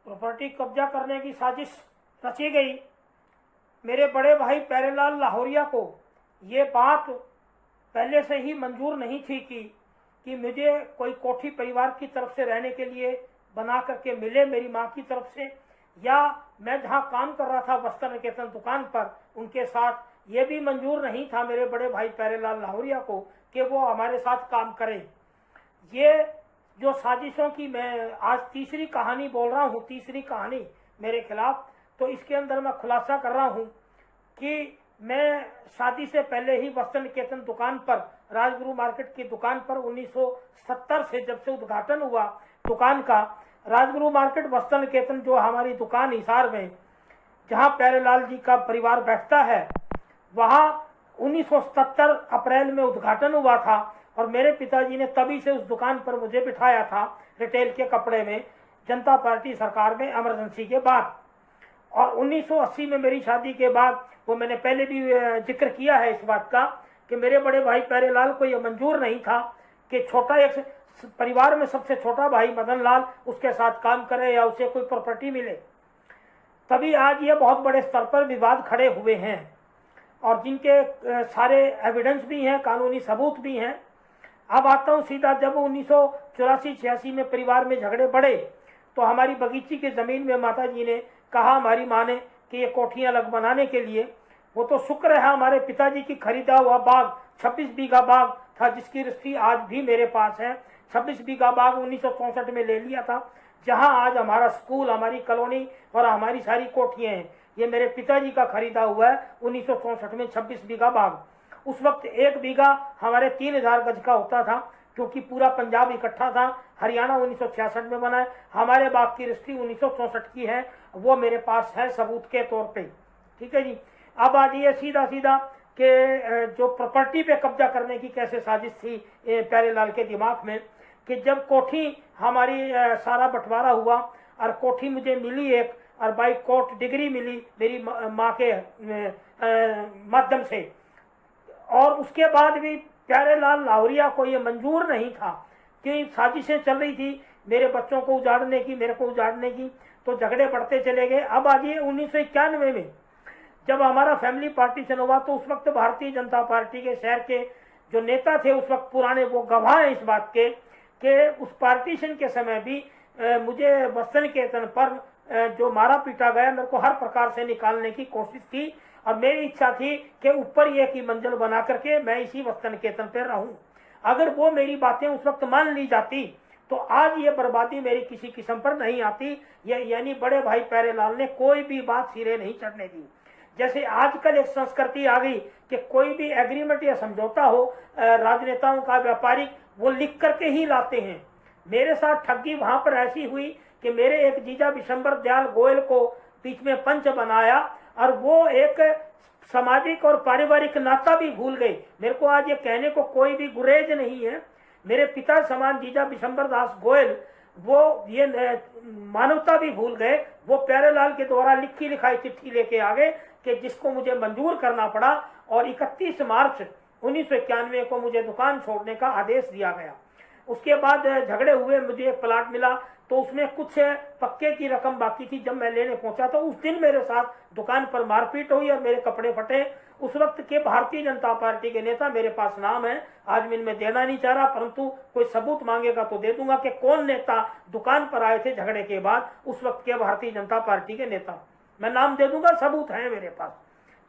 Property कब्जा करने की साजिश रची गई। मेरे बड़े भाई प्यारेलाल लाहौरिया को ये बात पहले से ही मंजूर नहीं थी कि मुझे कोई कोठी परिवार की तरफ से रहने के लिए बना करके मिले, मेरी माँ की तरफ से, या मैं जहाँ काम कर रहा था वस्त्र निकेतन दुकान पर उनके साथ, ये भी मंजूर नहीं था मेरे बड़े भाई प्यारेलाल लाहौरिया को कि वो हमारे साथ काम करें। ये जो साजिशों की मैं आज तीसरी कहानी बोल रहा हूँ, तीसरी कहानी मेरे खिलाफ, तो इसके अंदर मैं खुलासा कर रहा हूँ कि मैं शादी से पहले ही वस्त्र निकेतन दुकान पर, राजगुरु मार्केट की दुकान पर 1970 से जब से उद्घाटन हुआ दुकान का, राजगुरु मार्केट वस्त्र निकेतन जो हमारी दुकान हिसार में जहाँ प्यारेलाल जी का परिवार बैठता है, वहाँ 1977 अप्रैल में उद्घाटन हुआ था और मेरे पिताजी ने तभी से उस दुकान पर मुझे बिठाया था रिटेल के कपड़े में, जनता पार्टी सरकार में इमरजेंसी के बाद। और 1980 में मेरी शादी के बाद, वो मैंने पहले भी जिक्र किया है इस बात का, कि मेरे बड़े भाई प्यारेलाल को यह मंजूर नहीं था कि छोटा एक परिवार में सबसे छोटा भाई मदन लाल उसके साथ काम करे या उसे कोई प्रॉपर्टी मिले। तभी आज ये बहुत बड़े स्तर पर विवाद खड़े हुए हैं और जिनके सारे एविडेंस भी हैं, कानूनी सबूत भी हैं। अब आता हूँ सीधा, जब 1984-86 में परिवार में झगड़े बढ़े तो हमारी बगीची की ज़मीन में माता जी ने कहा, हमारी माँ ने, कि ये कोठियाँ अलग बनाने के लिए, वो तो शुक्र है हमारे पिताजी की खरीदा हुआ बाग 26 बीघा बाग था जिसकी रजिस्ट्री आज भी मेरे पास है। 26 बीघा बाग 1964 में ले लिया था, जहाँ आज हमारा स्कूल, हमारी कॉलोनी और हमारी सारी कोठियाँ हैं। ये मेरे पिताजी का खरीदा हुआ है 1964 में 26 बीघा बाग। उस वक्त 1 बीघा हमारे 3000 गज का होता था, क्योंकि पूरा पंजाब इकट्ठा था। हरियाणा 1966 में बना है। हमारे बाग की रजिस्ट्री 1964 की है, वो मेरे पास है सबूत के तौर पे। ठीक है जी। अब आ जाइए सीधा सीधा कि जो प्रॉपर्टी पे कब्जा करने की कैसे साजिश थी प्यारेलाल के दिमाग में, कि जब कोठी हमारी सारा बंटवारा हुआ और कोठी मुझे मिली एक, और बाई कोर्ट डिग्री मिली मेरी माँ के माध्यम से, और उसके बाद भी प्यारेलाल लाहौरिया को ये मंजूर नहीं था कि साजिशें चल रही थी मेरे बच्चों को उजाड़ने की, मेरे को उजाड़ने की, तो झगड़े बढ़ते चले गए। अब आ जाइए 1991 में जब हमारा फैमिली पार्टीशन हुआ, तो उस वक्त भारतीय जनता पार्टी के शहर के जो नेता थे उस वक्त पुराने, वो गवाह हैं इस बात के कि उस पार्टीशन के समय भी मुझे वस्त्र निकेतन पर जो मारा पीटा गया, मेरे को हर प्रकार से निकालने की कोशिश थी और मेरी इच्छा थी कि ऊपर एक ही मंजिल बना करके मैं इसी वस्त्र निकेतन पर रहूं। अगर वो मेरी बातें उस वक्त मान ली जाती तो आज ये बर्बादी मेरी किसी किस्म पर नहीं आती। यानी बड़े भाई प्यारेलाल ने कोई भी बात सिरे नहीं चढ़ने दी। जैसे आजकल एक संस्कृति आ गई कि कोई भी एग्रीमेंट या समझौता हो राजनेताओं का, व्यापारिक, वो लिख करके ही लाते हैं। मेरे साथ ठगी वहां पर ऐसी हुई कि मेरे एक जीजा विशंबर दयाल गोयल को बीच में पंच बनाया और वो एक सामाजिक और पारिवारिक नाता भी भूल गए। मेरे को आज ये कहने को कोई भी गुरेज नहीं है। मेरे पिता समान जीजा विशंबर दास गोयल वो ये मानवता भी भूल गए। वो प्यारेलाल के द्वारा लिखी लिखाई चिट्ठी लेके आ गए कि जिसको मुझे मंजूर करना पड़ा और 31 मार्च 1991 को मुझे दुकान छोड़ने का आदेश दिया गया। उसके बाद झगड़े हुए, मुझे एक प्लाट मिला तो उसमें कुछ पक्के की रकम बाकी थी। जब मैं लेने पहुंचा तो उस दिन मेरे साथ दुकान पर मारपीट हुई और मेरे कपड़े फटे। उस वक्त के भारतीय जनता पार्टी के नेता, मेरे पास नाम है, आज मैं इनमें देना नहीं चाह रहा, परंतु कोई सबूत मांगेगा तो दे दूंगा कि कौन नेता दुकान पर आए थे झगड़े के बाद, उस वक्त के भारतीय जनता पार्टी के नेता। मैं नाम दे दूंगा, सबूत है मेरे पास।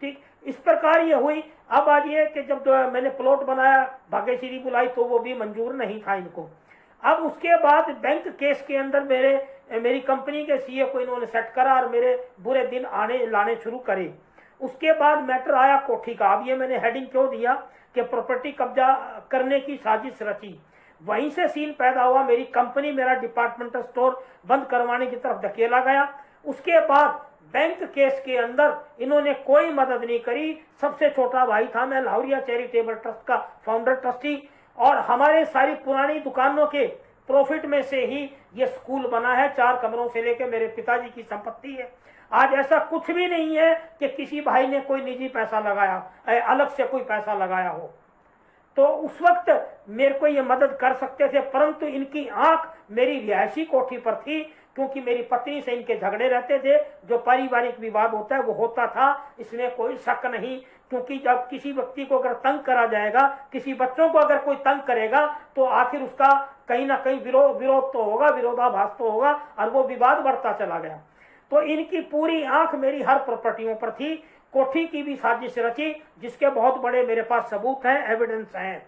ठीक, इस प्रकार ये हुई। अब आज ये कि जब मैंने प्लॉट बनाया, भाग्यश्री बुलाई, तो वो भी मंजूर नहीं था इनको। अब उसके बाद बैंक केस के अंदर मेरी कंपनी के सीए को इन्होंने सेट करा और मेरे बुरे दिन आने लाने शुरू करे। उसके बाद मैटर आया कोठी का। अब ये मैंने हेडिंग क्यों दिया कि प्रॉपर्टी कब्जा करने की साजिश रची। वहीं से सीन पैदा हुआ, मेरी कंपनी, मेरा डिपार्टमेंटल स्टोर बंद करवाने की तरफ धकेला गया। उसके बाद बैंक केस के अंदर इन्होंने कोई मदद नहीं करी। सबसे छोटा भाई था मैं, लाहौरिया चैरिटेबल ट्रस्ट का फाउंडर ट्रस्टी, और हमारे सारी पुरानी दुकानों के प्रॉफिट में से ही ये स्कूल बना है। 4 कमरों से लेकर मेरे पिताजी की संपत्ति है। आज ऐसा कुछ भी नहीं है कि किसी भाई ने कोई निजी पैसा लगाया, अलग से कोई पैसा लगाया हो। तो उस वक्त मेरे को ये मदद कर सकते थे, परंतु इनकी आंख मेरी रिहायशी कोठी पर थी क्योंकि मेरी पत्नी से इनके झगड़े रहते थे, जो पारिवारिक विवाद होता है वो होता था, इसमें कोई शक नहीं। क्योंकि जब किसी व्यक्ति को अगर तंग करा जाएगा, किसी बच्चों को अगर कोई तंग करेगा, तो आखिर उसका कहीं ना कहीं विरोध तो होगा, विरोधाभास तो होगा, और वो विवाद बढ़ता चला गया। तो इनकी पूरी आंख मेरी हर प्रॉपर्टियों पर थी। कोठी की भी साजिश रची, जिसके बहुत बड़े मेरे पास सबूत हैं, एविडेंस हैं,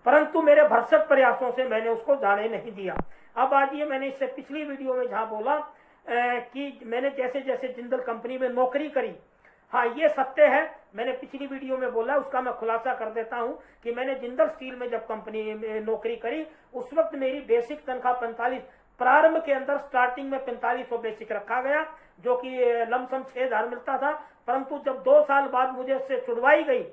परंतु मेरे भरसक प्रयासों से मैंने उसको जाने नहीं दिया। अब आज ये मैंने इससे पिछली वीडियो में जहां बोला कि मैंने जैसे जैसे जिंदल कंपनी में नौकरी करी, हाँ ये सत्य है, मैंने पिछली वीडियो में बोला, उसका मैं खुलासा कर देता हूं कि मैंने जिंदल स्टील में जब कंपनी में नौकरी करी, उस वक्त मेरी बेसिक तनख्वाह 45, प्रारंभ के अंदर स्टार्टिंग में 4500 बेसिक रखा गया, जो कि लमसम 6000 मिलता था। परंतु जब 2 साल बाद मुझे इससे छुड़वाई गई,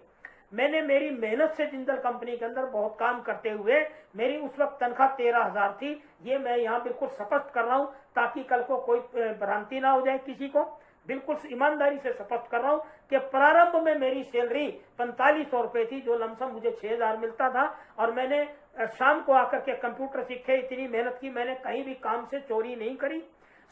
मैंने मेरी मेहनत से जिंदल कंपनी के अंदर बहुत काम करते हुए मेरी उस वक्त तनख्वाह 13,000 थी। ये मैं यहाँ बिल्कुल स्पष्ट कर रहा हूँ ताकि कल को कोई भ्रांति ना हो जाए किसी को। बिल्कुल ईमानदारी से स्पष्ट कर रहा हूँ कि प्रारंभ में मेरी सैलरी 4500 रुपए थी, जो लमसम मुझे 6000 मिलता था। और मैंने शाम को आकर के कंप्यूटर सीखे, इतनी मेहनत की, मैंने कहीं भी काम से चोरी नहीं करी।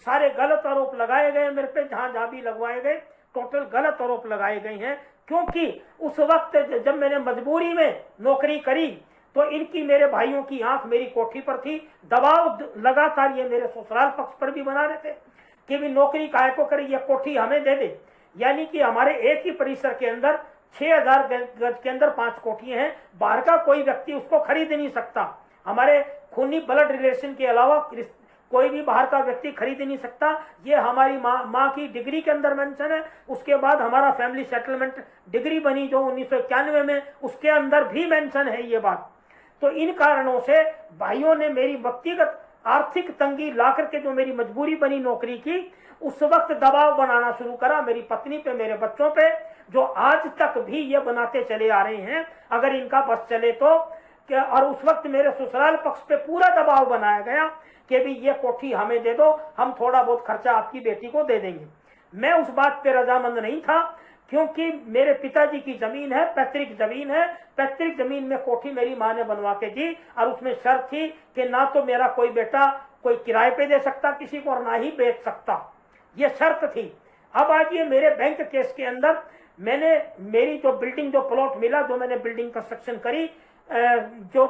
सारे गलत आरोप लगाए गए मेरे पे, जहां जहां भी लगवाए गए टोटल गलत आरोप लगाए गए हैं। क्योंकि उस वक्त जब मैंने मजबूरी में नौकरी करी, तो इनकी, मेरे भाइयों की आंख मेरी कोठी पर थी। दबाव लगातार ये मेरे ससुराल पक्ष पर भी बना रहे थे कि भी नौकरी काहे को करे, ये कोठी हमें दे दे। यानी कि हमारे एक ही परिसर के अंदर 6000 गज के अंदर 5 कोठियां हैं, बाहर का कोई व्यक्ति उसको खरीद नहीं सकता। हमारे खूनी ब्लड रिलेशन के अलावा कोई भी बाहर का व्यक्ति खरीद नहीं सकता। ये हमारी माँ की डिग्री के अंदर मेंशन है। उसके बाद हमारा फैमिली सेटलमेंट डिग्री बनी जो 1991 में, उसके अंदर भी मेंशन है ये बात। तो इन कारणों से भाइयों ने मेरी व्यक्तिगत आर्थिक तंगी ला करके जो मेरी मजबूरी बनी नौकरी की, उस वक्त दबाव बनाना शुरू करा मेरी पत्नी पे, मेरे बच्चों पे, जो आज तक भी ये बनाते चले आ रहे हैं अगर इनका बस चले तो। और उस वक्त मेरे ससुराल पक्ष पे पूरा दबाव बनाया गया कि भी ये कोठी हमें दे दो, हम थोड़ा बहुत खर्चा आपकी बेटी को दे देंगे। मैं उस बात पे रजामंद नहीं था, क्योंकि मेरे पिताजी की जमीन है, पैतृक जमीन है। पैतृक जमीन में कोठी मेरी माँ ने बनवा के दी, और उसमें शर्त थी कि ना तो मेरा कोई बेटा कोई किराए पे दे सकता किसी को, और ना ही बेच सकता, ये शर्त थी। अब आज ये मेरे बैंक केस के अंदर मैंने मेरी जो बिल्डिंग, जो प्लॉट मिला, जो मैंने बिल्डिंग कंस्ट्रक्शन करी, जो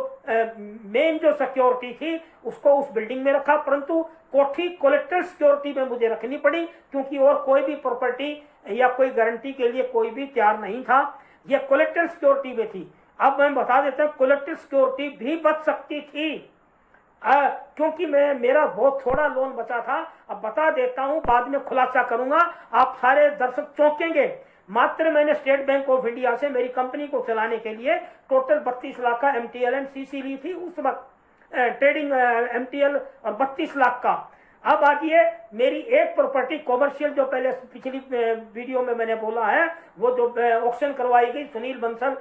मेन जो सिक्योरिटी थी उसको उस बिल्डिंग में रखा, परंतु कोठी कलेक्टर सिक्योरिटी में मुझे रखनी पड़ी, क्योंकि और कोई भी प्रॉपर्टी या कोई गारंटी के लिए कोई भी तैयार नहीं था। ये कलेक्टर सिक्योरिटी में थी। अब मैं बता देता हूँ, कलेक्टर सिक्योरिटी भी बच सकती थी, क्योंकि मेरा बहुत थोड़ा लोन बचा था। अब बता देता हूँ, बाद में खुलासा करूंगा, आप सारे दर्शक चौंकेंगे। मात्र मैंने स्टेट बैंक ऑफ इंडिया से मेरी कंपनी को चलाने के लिए टोटल 32 लाख का MTL एंड CC ली थी उस वक्त, ट्रेडिंग MTL, और 32 लाख का। अब आइए, मेरी एक प्रॉपर्टी कॉमर्शियल, जो पहले पिछली वीडियो में मैंने बोला है, वो जो ऑक्शन करवाई गई सुनील बंसल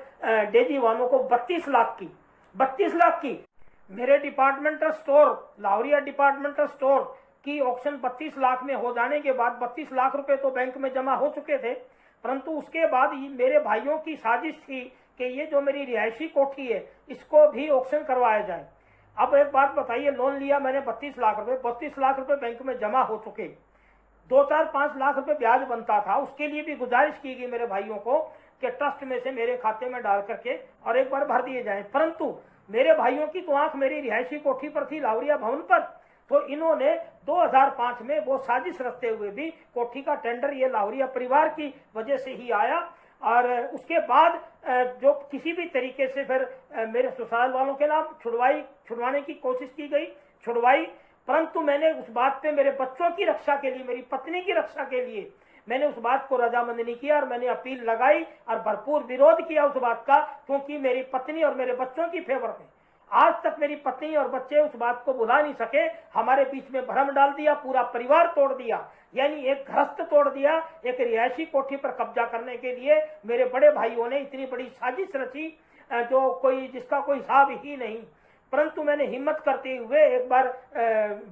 डेजी वानो को 32 लाख की, 32 लाख की। मेरे departmental store, Lahoria departmental store की ऑक्शन 32 लाख में हो जाने के बाद 32 लाख रुपए तो बैंक में जमा हो चुके थे, परंतु उसके बाद मेरे भाइयों की साजिश थी कि ये जो मेरी रिहायशी कोठी है इसको भी ऑक्शन करवाया जाए। अब एक बात बताइए, लोन लिया मैंने 32 लाख रुपए, 32 लाख रुपए बैंक में जमा हो चुके, 2-4-5 लाख रुपए ब्याज बनता था। उसके लिए भी गुजारिश की गई मेरे भाइयों को कि ट्रस्ट में से मेरे खाते में डाल करके और एक बार भर दिए जाएं, परंतु मेरे भाइयों की तो आंख मेरी रिहायशी कोठी पर थी, लाहौरिया भवन पर। तो इन्होंने 2005 में वो साजिश रचते हुए भी कोठी का टेंडर ये लाहौरिया परिवार की वजह से ही आया, और उसके बाद जो किसी भी तरीके से फिर मेरे ससुराल वालों के नाम छुड़वाने की कोशिश की गई, छुड़वाई, परंतु मैंने उस बात पे मेरे बच्चों की रक्षा के लिए, मेरी पत्नी की रक्षा के लिए मैंने उस बात को रजामंद नहीं किया, और मैंने अपील लगाई और भरपूर विरोध किया उस बात का, क्योंकि मेरी पत्नी और मेरे बच्चों की फेवर में आज तक मेरी पत्नी और बच्चे उस बात को भुला नहीं सके। हमारे बीच में भ्रम डाल दिया, पूरा परिवार तोड़ दिया, यानी एक घरस्त तोड़ दिया। एक रिहायशी कोठी पर कब्जा करने के लिए मेरे बड़े भाइयों ने इतनी बड़ी साजिश रची जिसका कोई हिसाब ही नहीं। परंतु मैंने हिम्मत करते हुए एक बार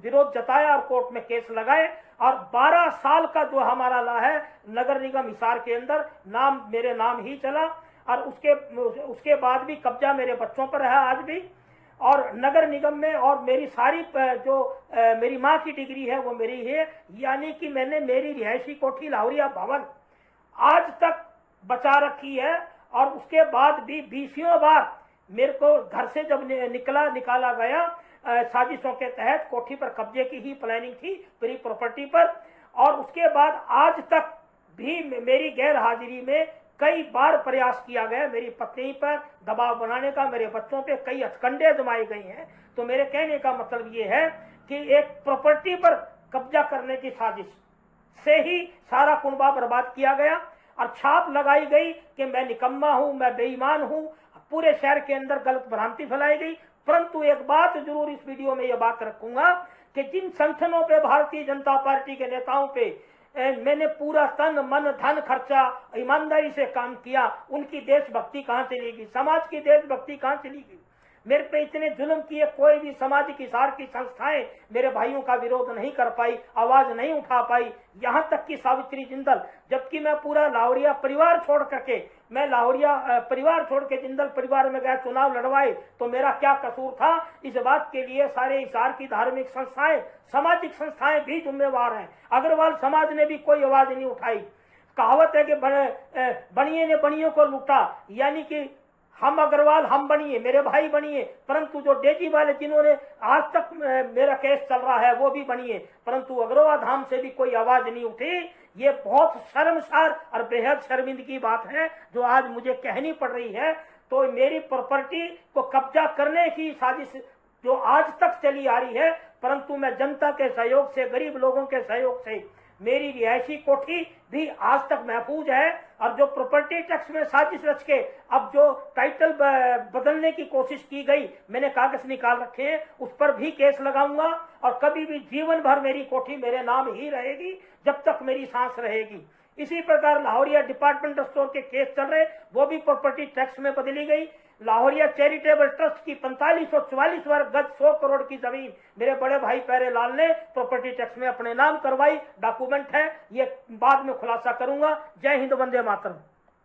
विरोध जताया और कोर्ट में केस लगाए, और 12 साल का जो हमारा ला है नगर निगम हिसार के अंदर, नाम मेरे नाम ही चला, और उसके बाद भी कब्जा मेरे बच्चों पर है आज भी। और नगर निगम में, और मेरी सारी जो मेरी माँ की डिग्री है वो मेरी है, यानी कि मैंने मेरी रिहायशी कोठी लाहौरिया भवन आज तक बचा रखी है। और उसके बाद भी 20 बार मेरे को घर से जब निकाला गया, साजिशों के तहत कोठी पर कब्जे की ही प्लानिंग थी, पूरी प्रॉपर्टी पर। और उसके बाद आज तक भी मेरी गैर हाजिरी में कई बार प्रयास किया गया मेरी पत्नी पर दबाव बनाने का, मेरे बच्चों पे कई हथकंडे जमाए गए हैं। तो मेरे कहने का मतलब ये है कि एक प्रॉपर्टी पर कब्जा करने की साजिश से ही सारा कुनबा बर्बाद किया गया और छाप लगाई गई कि मैं निकम्मा हूं, मैं बेईमान हूं, पूरे शहर के अंदर गलत भ्रांति फैलाई गई। परंतु एक बात जरूर इस वीडियो में यह बात रखूंगा कि जिन संगठनों पे, भारतीय जनता पार्टी के नेताओं पे मैंने पूरा तन मन धन खर्चा ईमानदारी से काम किया, उनकी देशभक्ति कहां चली गई, समाज की देशभक्ति कहां चली गई। मेरे पे इतने जुल्म किए, कोई भी सामाजिक हिसार की संस्थाएं मेरे भाइयों का विरोध नहीं कर पाई, आवाज नहीं उठा पाई, यहां तक कि सावित्री जिंदल, जबकि मैं पूरा लाहौरिया परिवार छोड़ करके, मैं लाहौरिया परिवार छोड़ के जिंदल परिवार में गया, चुनाव लड़वाए, तो मेरा क्या कसूर था। इस बात के लिए सारे हिसार की धार्मिक संस्थाएं, सामाजिक संस्थाएं भी जिम्मेवार हैं। अग्रवाल समाज ने भी कोई आवाज नहीं उठाई। कहावत है कि बनिए ने बनियों को लूटा, यानी कि हम अग्रवाल हम बनिए, मेरे भाई बनिए, परंतु जो डेजी वाले जिन्होंने आज तक मेरा केस चल रहा है वो भी बनिए, परंतु अग्रवाल धाम से भी कोई आवाज नहीं उठी। ये बहुत शर्मसार और बेहद शर्मिंदगी की बात है जो आज मुझे कहनी पड़ रही है। तो मेरी प्रॉपर्टी को कब्जा करने की साजिश जो आज तक चली आ रही है, परंतु मैं जनता के सहयोग से, गरीब लोगों के सहयोग से मेरी रिहायशी कोठी भी आज तक महफूज है। और जो प्रॉपर्टी टैक्स में साजिश रच के अब जो टाइटल बदलने की कोशिश की गई, मैंने कागज निकाल रखे हैं, उस पर भी केस लगाऊंगा। और कभी भी जीवन भर मेरी कोठी मेरे नाम ही रहेगी जब तक मेरी सांस रहेगी। इसी प्रकार लाहौरिया डिपार्टमेंटल स्टोर के केस चल रहे, वो भी प्रॉपर्टी टैक्स में बदली गई। लाहौरिया चैरिटेबल ट्रस्ट की 4544 वर्ग गज 100 करोड़ की जमीन मेरे बड़े भाई प्यारेलाल ने प्रॉपर्टी टैक्स में अपने नाम करवाई, डॉक्यूमेंट है, ये बाद में खुलासा करूंगा। जय हिंद, वंदे मातरम।